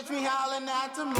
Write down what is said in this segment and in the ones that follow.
catch me howling at the moon.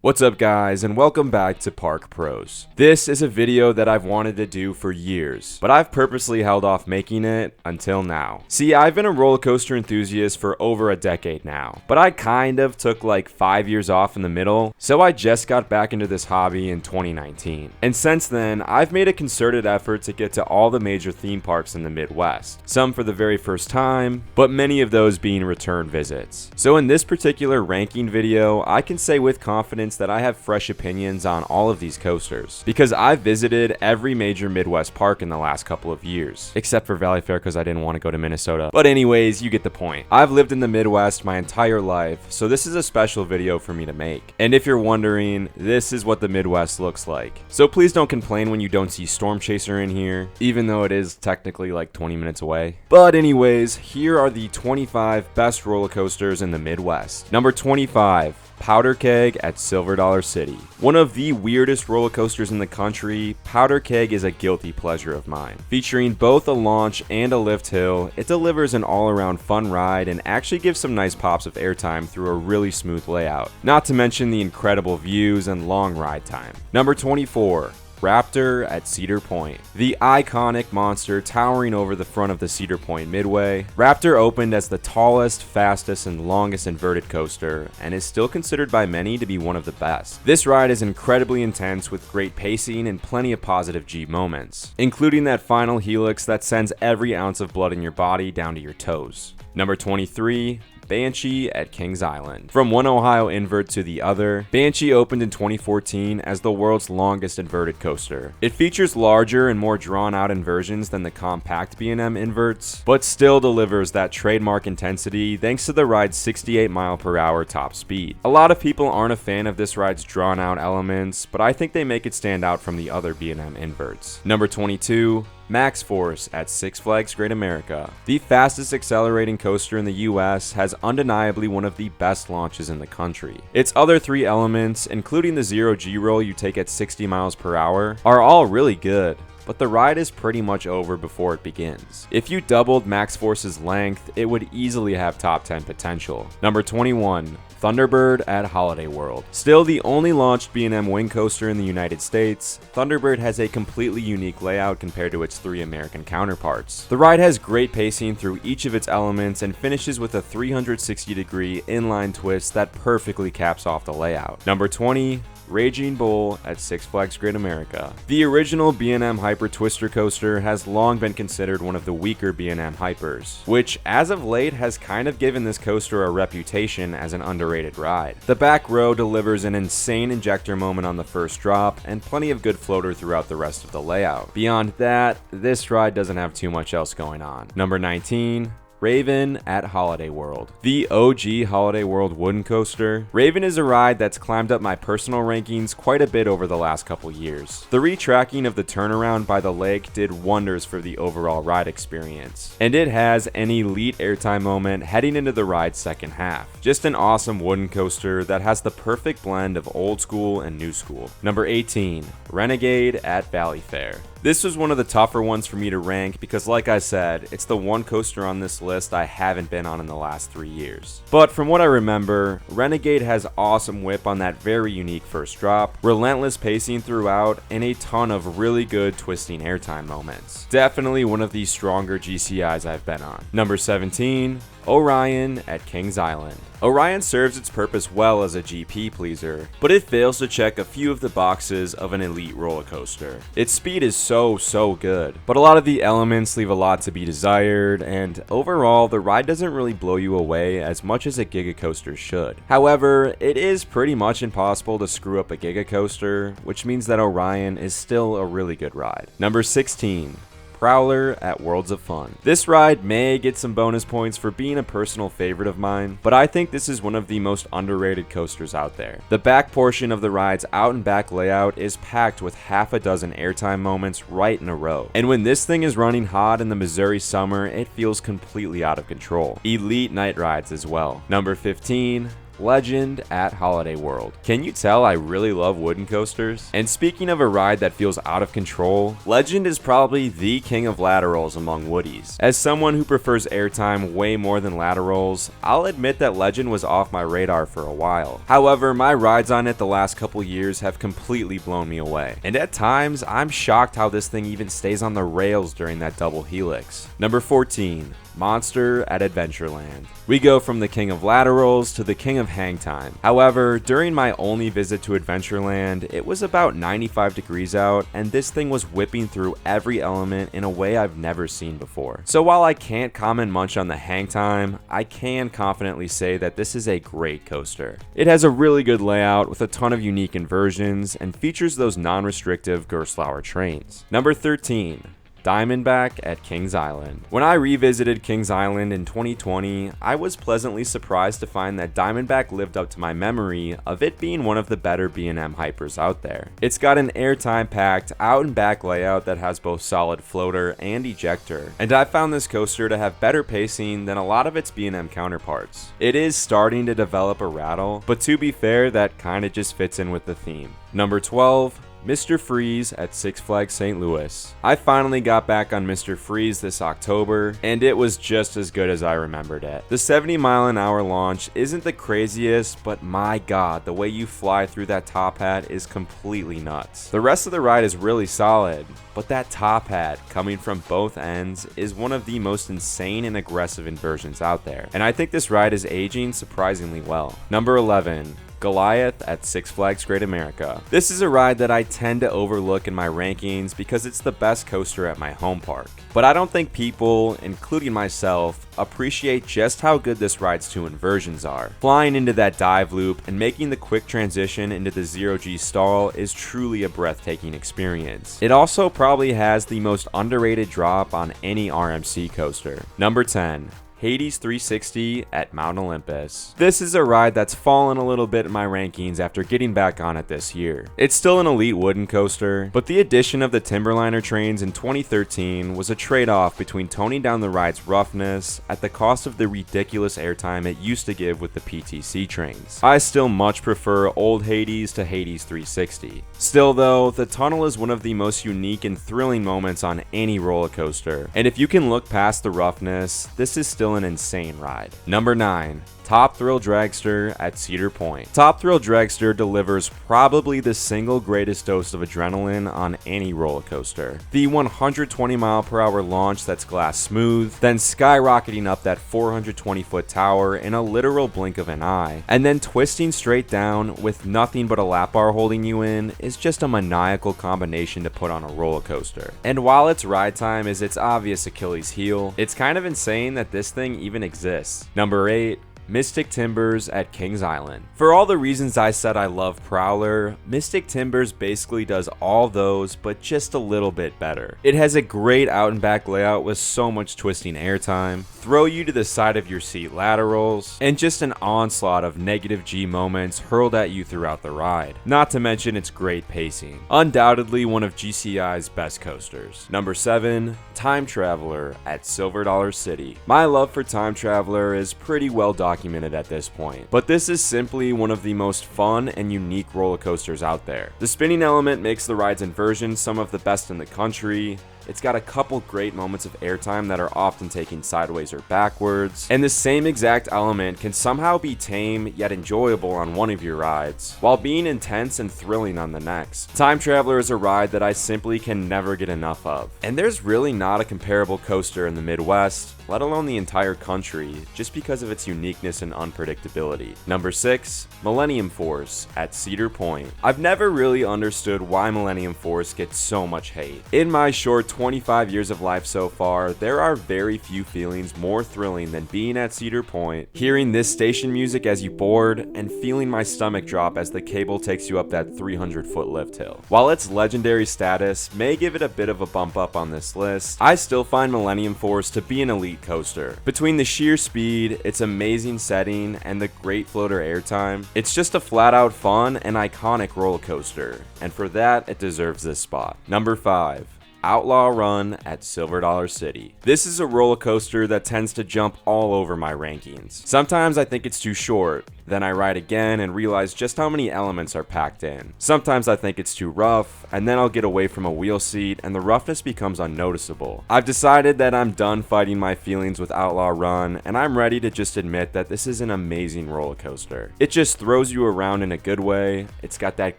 What's up guys, and welcome back to Park Pros. This is a video that I've wanted to do for years, but I've purposely held off making it until now. See, I've been a roller coaster enthusiast for over a decade now, but I kind of took like 5 years off in the middle, so I just got back into this hobby in 2019. And since then, I've made a concerted effort to get to all the major theme parks in the Midwest, some for the very first time, but many of those being return visits. So in this particular ranking video, I can say with confidence that I have fresh opinions on all of these coasters, because I've visited every major Midwest park in the last couple of years, except for Valley Fair because I didn't want to go to Minnesota. But anyways, you get the point. I've lived in the Midwest my entire life, so this is a special video for me to make. And if you're wondering, this is what the Midwest looks like. So please don't complain when you don't see Storm Chaser in here, even though it is technically like 20 minutes away. But anyways, here are the 25 best roller coasters in the Midwest. Number 25. Powder Keg at Silver Dollar City. One of the weirdest roller coasters in the country, Powder Keg is a guilty pleasure of mine. Featuring both a launch and a lift hill, it delivers an all-around fun ride and actually gives some nice pops of airtime through a really smooth layout. Not to mention the incredible views and long ride time. Number 24. Raptor at Cedar Point. The iconic monster towering over the front of the Cedar Point Midway, Raptor opened as the tallest, fastest, and longest inverted coaster, and is still considered by many to be one of the best. This ride is incredibly intense with great pacing and plenty of positive G moments, including that final helix that sends every ounce of blood in your body down to your toes. Number 23. Banshee at Kings Island. From one Ohio invert to the other, Banshee opened in 2014 as the world's longest inverted coaster. It features larger and more drawn out inversions than the compact B&M inverts, but still delivers that trademark intensity thanks to the ride's 68 mph top speed. A lot of people aren't a fan of this ride's drawn out elements, but I think they make it stand out from the other B&M inverts. Number 22. Max Force at Six Flags Great America. The fastest accelerating coaster in the US, has undeniably one of the best launches in the country. Its other three elements, including the zero G roll you take at 60 mph, are all really good, but the ride is pretty much over before it begins. If you doubled Max Force's length, it would easily have top 10 potential. Number 21. Thunderbird at Holiday World. Still the only launched B&M wing coaster in the United States, Thunderbird has a completely unique layout compared to its three American counterparts. The ride has great pacing through each of its elements and finishes with a 360-degree inline twist that perfectly caps off the layout. Number 20. Raging Bull at Six Flags Great America. The original B&M Hyper Twister coaster has long been considered one of the weaker B&M Hypers, which as of late has kind of given this coaster a reputation as an underrated ride. The back row delivers an insane injector moment on the first drop and plenty of good floater throughout the rest of the layout. Beyond that, this ride doesn't have too much else going on. Number 19. Raven at Holiday World. The OG Holiday World wooden coaster. Raven is a ride that's climbed up my personal rankings quite a bit over the last couple years. The retracking of the turnaround by the lake did wonders for the overall ride experience, and it has an elite airtime moment heading into the ride's second half. Just an awesome wooden coaster that has the perfect blend of old school and new school. Number 18. Renegade at Valley Fair. This was one of the tougher ones for me to rank because, like I said, it's the one coaster on this list I haven't been on in the last 3 years. But from what I remember, Renegade has awesome whip on that very unique first drop, relentless pacing throughout, and a ton of really good twisting airtime moments. Definitely one of the stronger GCIs I've been on. Number 17. Orion at Kings Island. Orion serves its purpose well as a GP pleaser, but it fails to check a few of the boxes of an elite roller coaster. Its speed is so good, but a lot of the elements leave a lot to be desired, and overall the ride doesn't really blow you away as much as a Giga coaster should. However, it is pretty much impossible to screw up a Giga coaster, which means that Orion is still a really good ride. Number 16. Prowler at Worlds of Fun. This ride may get some bonus points for being a personal favorite of mine, but I think this is one of the most underrated coasters out there. The back portion of the ride's out and back layout is packed with half a dozen airtime moments right in a row. And when this thing is running hot in the Missouri summer, it feels completely out of control. Elite night rides as well. Number 15. Legend at Holiday World. Can you tell I really love wooden coasters? And speaking of a ride that feels out of control, Legend is probably the king of laterals among woodies. As someone who prefers airtime way more than laterals, I'll admit that Legend was off my radar for a while. However, my rides on it the last couple years have completely blown me away. And at times, I'm shocked how this thing even stays on the rails during that double helix. Number 14. Monster at Adventureland. We go from the king of laterals to the king of hang time. However, during my only visit to Adventureland, it was about 95 degrees out, and this thing was whipping through every element in a way I've never seen before. So while I can't comment much on the hang time, I can confidently say that this is a great coaster. It has a really good layout with a ton of unique inversions and features those non-restrictive Gerstlauer trains. Number 13. Diamondback at Kings Island. When I revisited Kings Island in 2020, I was pleasantly surprised to find that Diamondback lived up to my memory of it being one of the better B&M hypers out there. It's got an airtime packed out and back layout that has both solid floater and ejector, and I found this coaster to have better pacing than a lot of its B&M counterparts. It is starting to develop a rattle, but to be fair, that kinda just fits in with the theme. Number 12. Mr. Freeze at Six Flags St. Louis. I finally got back on Mr. Freeze this October, and it was just as good as I remembered it. The 70-mile-an-hour launch isn't the craziest, but my god, the way you fly through that top hat is completely nuts. The rest of the ride is really solid, but that top hat coming from both ends is one of the most insane and aggressive inversions out there, and I think this ride is aging surprisingly well. Number 11. Goliath at Six Flags Great America. This is a ride that I tend to overlook in my rankings because it's the best coaster at my home park. But I don't think people, including myself, appreciate just how good this ride's two inversions are. Flying into that dive loop and making the quick transition into the 0G stall is truly a breathtaking experience. It also probably has the most underrated drop on any RMC coaster. Number 10. Hades 360 at Mount Olympus. This is a ride that's fallen a little bit in my rankings after getting back on it this year. It's still an elite wooden coaster, but the addition of the Timberliner trains in 2013 was a trade-off between toning down the ride's roughness at the cost of the ridiculous airtime it used to give with the PTC trains. I still much prefer old Hades to Hades 360. Still though, the tunnel is one of the most unique and thrilling moments on any roller coaster, and if you can look past the roughness, this is still an insane ride. Number 9. Top Thrill Dragster at Cedar Point. Top Thrill Dragster delivers probably the single greatest dose of adrenaline on any roller coaster. The 120-mile-per-hour launch that's glass smooth, then skyrocketing up that 420-foot tower in a literal blink of an eye, and then twisting straight down with nothing but a lap bar holding you in is just a maniacal combination to put on a roller coaster. And while its ride time is its obvious Achilles heel, it's kind of insane that this thing even exists. Number 8. Mystic Timbers at Kings Island. For all the reasons I said I love Prowler, Mystic Timbers basically does all those, but just a little bit better. It has a great out and back layout with so much twisting airtime, throw you to the side of your seat laterals, and just an onslaught of negative G moments hurled at you throughout the ride. Not to mention its great pacing. Undoubtedly one of GCI's best coasters. Number 7. Time Traveler at Silver Dollar City. My love for Time Traveler is pretty well documented at this point, but this is simply one of the most fun and unique roller coasters out there. The spinning element makes the ride's inversion some of the best in the country. It's got a couple great moments of airtime that are often taken sideways or backwards, and the same exact element can somehow be tame yet enjoyable on one of your rides, while being intense and thrilling on the next. Time Traveler is a ride that I simply can never get enough of, and there's really not a comparable coaster in the Midwest, let alone the entire country, just because of its uniqueness and unpredictability. Number 6. Millennium Force at Cedar Point. I've never really understood why Millennium Force gets so much hate. In my short 25 years of life so far, there are very few feelings more thrilling than being at Cedar Point, hearing this station music as you board, and feeling my stomach drop as the cable takes you up that 300-foot lift hill. While its legendary status may give it a bit of a bump up on this list, I still find Millennium Force to be an elite coaster. Between the sheer speed, its amazing setting, and the great floater airtime, it's just a flat-out fun and iconic roller coaster, and for that, it deserves this spot. Number 5. Outlaw Run at Silver Dollar City. This is a roller coaster that tends to jump all over my rankings. Sometimes I think it's too short, Then I ride again and realize just how many elements are packed in. Sometimes I think it's too rough, and then I'll get away from a wheel seat and the roughness becomes unnoticeable. I've decided that I'm done fighting my feelings with Outlaw Run, and I'm ready to just admit that this is an amazing roller coaster. It just throws you around in a good way, it's got that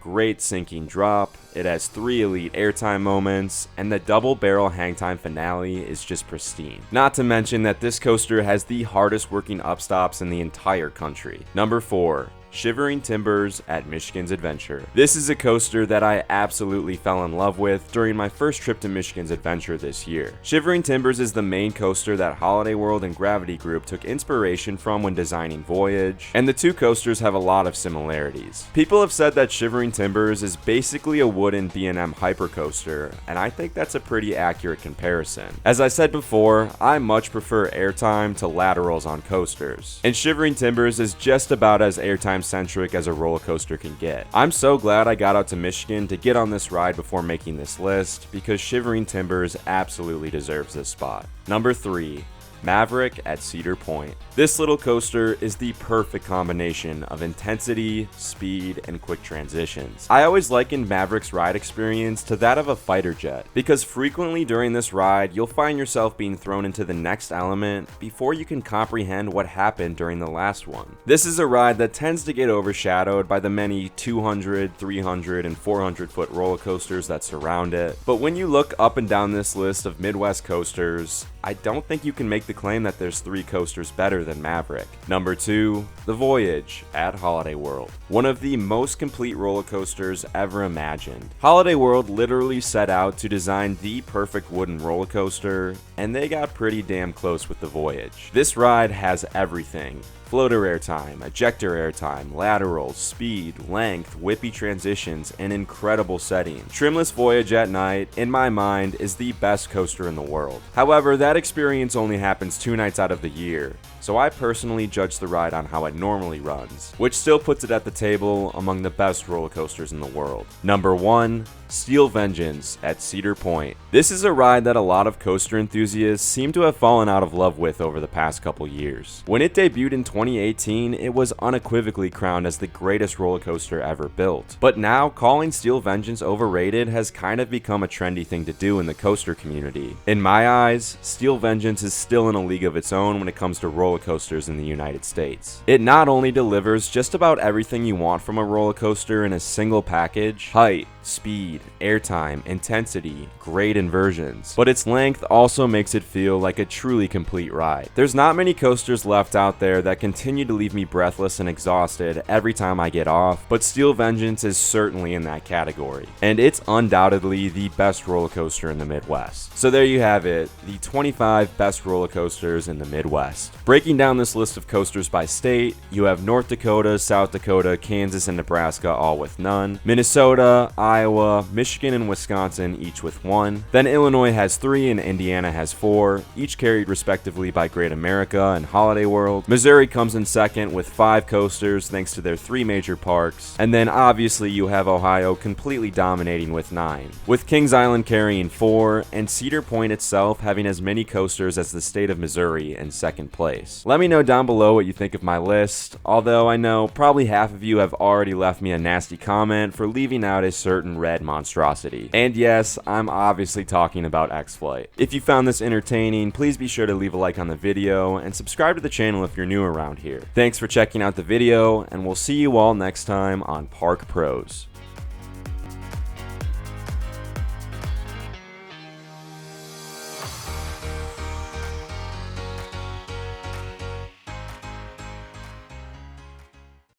great sinking drop, it has 3 elite airtime moments, and the double barrel hang time finale is just pristine. Not to mention that this coaster has the hardest working upstops in the entire country. Number 4. Shivering Timbers at Michigan's Adventure. This is a coaster that I absolutely fell in love with during my first trip to Michigan's Adventure this year. Shivering Timbers is the main coaster that Holiday World and Gravity Group took inspiration from when designing Voyage, and the two coasters have a lot of similarities. People have said that Shivering Timbers is basically a wooden B&M hypercoaster, and I think that's a pretty accurate comparison. As I said before, I much prefer airtime to laterals on coasters, and Shivering Timbers is just about as airtime centric as a roller coaster can get. I'm so glad I got out to Michigan to get on this ride before making this list, because Shivering Timbers absolutely deserves this spot. Number 3. Maverick at Cedar Point. This little coaster is the perfect combination of intensity, speed, and quick transitions. I always likened Maverick's ride experience to that of a fighter jet, because frequently during this ride, you'll find yourself being thrown into the next element before you can comprehend what happened during the last one. This is a ride that tends to get overshadowed by the many 200, 300, and 400 foot roller coasters that surround it, but when you look up and down this list of Midwest coasters, I don't think you can make the claim that there's 3 coasters better than Maverick. Number 2, The Voyage at Holiday World. One of the most complete roller coasters ever imagined. Holiday World literally set out to design the perfect wooden roller coaster, and they got pretty damn close with The Voyage. This ride has everything. Floater airtime, ejector airtime, laterals, speed, length, whippy transitions, and incredible setting. Trimless Voyage at night, in my mind, is the best coaster in the world. However, that experience only happens 2 nights out of the year, so I personally judge the ride on how it normally runs, which still puts it at the table among the best roller coasters in the world. Number 1. Steel Vengeance at Cedar Point. This is a ride that a lot of coaster enthusiasts seem to have fallen out of love with over the past couple years. When it debuted in 2018, it was unequivocally crowned as the greatest roller coaster ever built. But now, calling Steel Vengeance overrated has kind of become a trendy thing to do in the coaster community. In my eyes, Steel Vengeance is still in a league of its own when it comes to roller coasters in the United States. It not only delivers just about everything you want from a roller coaster in a single package: height, speed, airtime, intensity, great inversions, but its length also makes it feel like a truly complete ride. There's not many coasters left out there that continue to leave me breathless and exhausted every time I get off, but Steel Vengeance is certainly in that category, and it's undoubtedly the best roller coaster in the Midwest. So there you have it, the 25 best roller coasters in the Midwest. Breaking down this list of coasters by state, you have North Dakota, South Dakota, Kansas, and Nebraska all with none, Minnesota, Iowa, Michigan, and Wisconsin each with 1. Then Illinois has 3 and Indiana has 4, each carried respectively by Great America and Holiday World. Missouri comes in second with 5 coasters thanks to their 3 major parks. And then obviously you have Ohio completely dominating with 9, with Kings Island carrying 4, and Cedar Point itself having as many coasters as the state of Missouri in second place. Let me know down below what you think of my list, although I know probably half of you have already left me a nasty comment for leaving out a certain red monstrosity. And yes, I'm obviously talking about X-Flight. If you found this entertaining, please be sure to leave a like on the video and subscribe to the channel if you're new around here. Thanks for checking out the video, and we'll see you all next time on Park Pros.